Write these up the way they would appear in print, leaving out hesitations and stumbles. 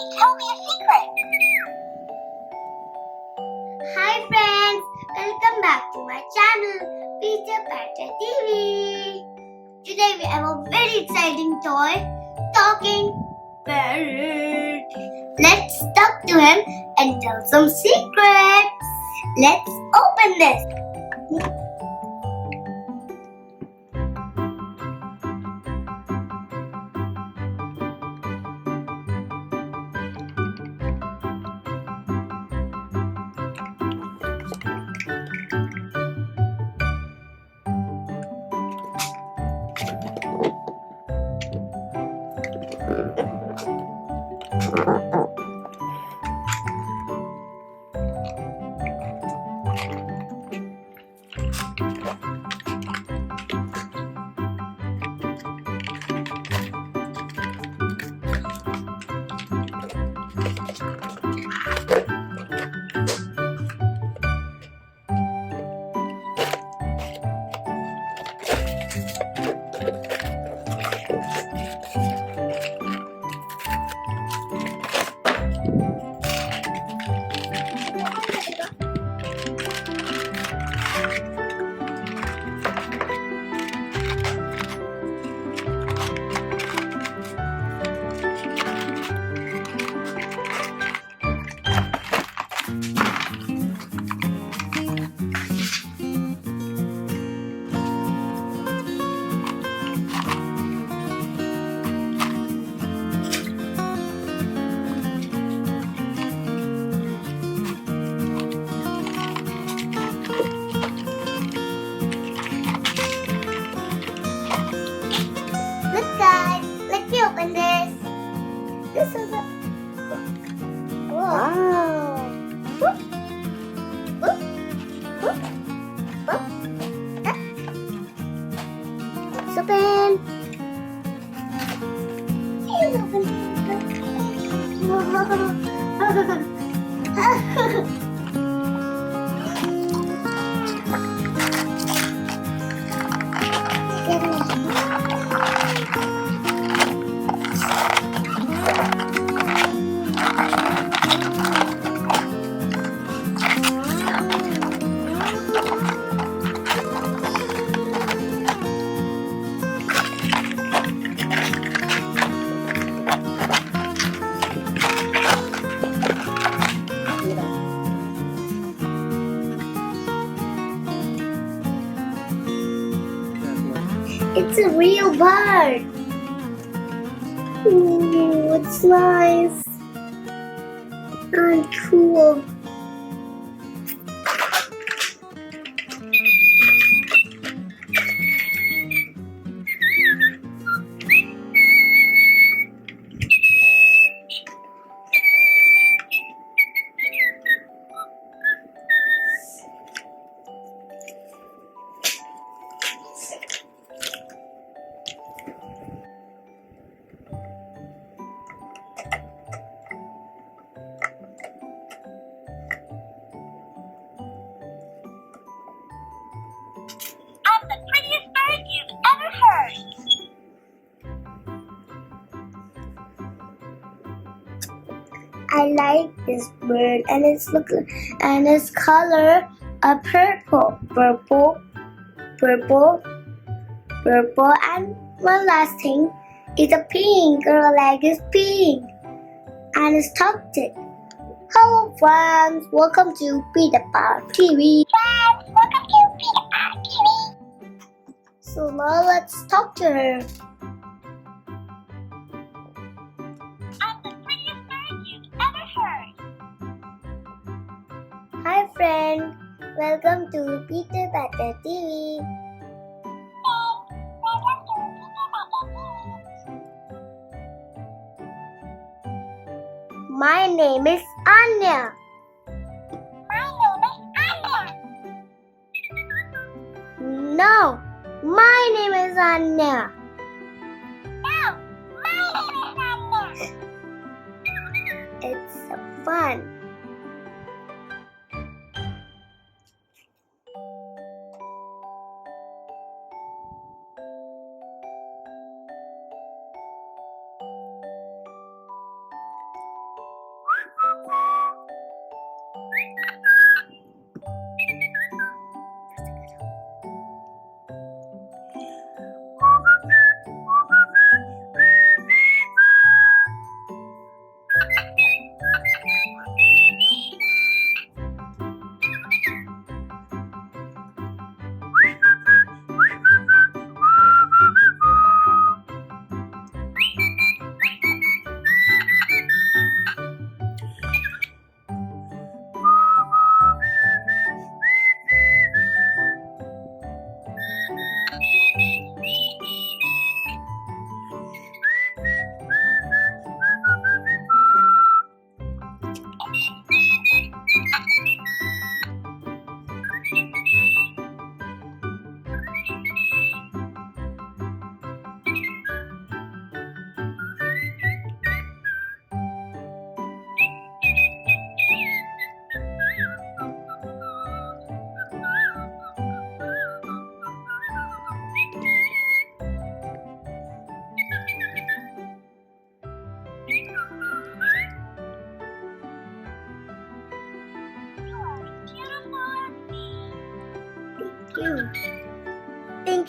tell me a secret. Hi friends, welcome back to my channel, Peter Patter TV. Today we have a very exciting toy, talking parrot. Let's talk to him and tell some secrets. Let's open this. Look guys, let me open this. This is a wow. Whoop. Whoop. Whoop. Whoop. Let's open. Let's open. It's a real bird. Ooh, it's nice and cool. I'm the prettiest bird you've ever heard. I like this bird and its color a purple, and one last thing is a pink. Her leg is pink and it's tucked in. Hello friends, welcome to Peter Patter TV. Friends, welcome to Peter Patter TV. So now let's talk to her. I'm the prettiest bird you've ever heard. Hi friend, welcome to Peter Patter TV. My name is Anya. No, my name is Anya. It's fun.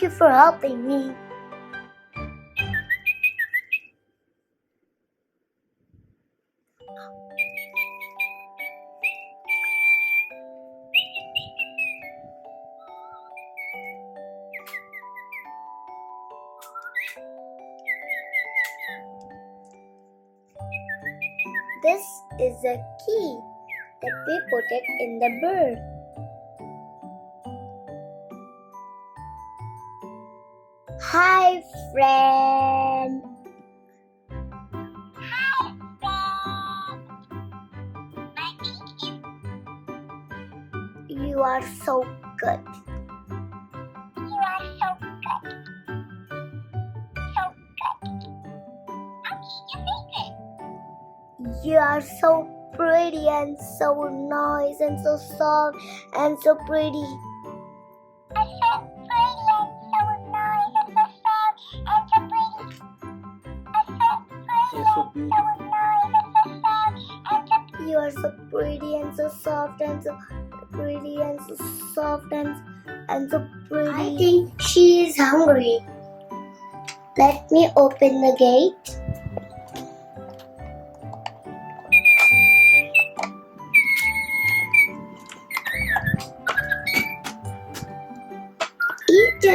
Thank you for helping me. This is a key that we put it in the bird. Hi, friend. Hi, friend. My name is. You are so good. You are so good. So good. Okay, your favorite. You are so pretty and so nice and so soft and so pretty. I'm so pretty and so nice and so soft and so pretty. I'm so pretty You're so and so nice and so soft and so pretty. You are so pretty and so soft and so pretty and so soft and so pretty. I think she is hungry. Let me open the gate.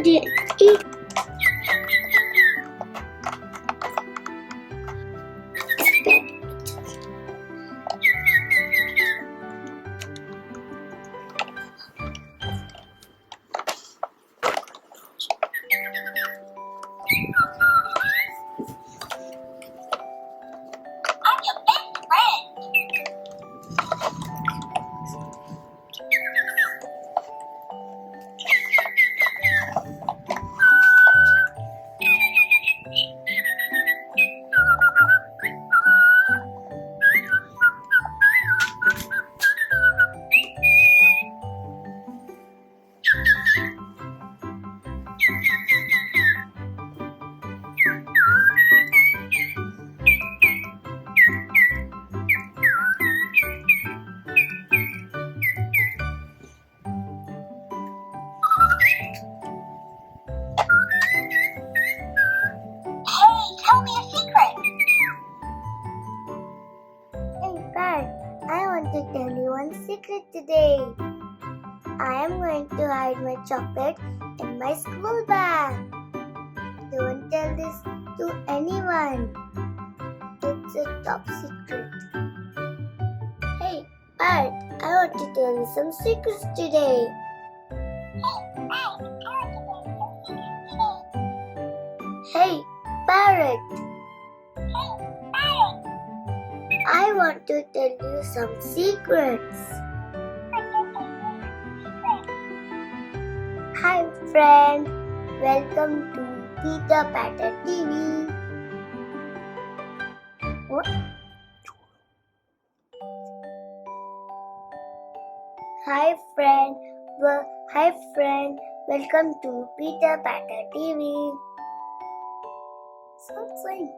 Eat. I'm your best friend. Hey, tell me a secret. Hey, Pat, I want to tell you one secret today. I am going to hide my chocolate in my school bag. Don't tell this to anyone. It's a top secret. Hey, Pat, I want to tell you some secrets today. Hey, Parrot, I want to tell you some secrets. Hi, friend. Welcome to peterpatertv. What? Hi, friend. Hi, friend. Welcome to peterpatertv. Something.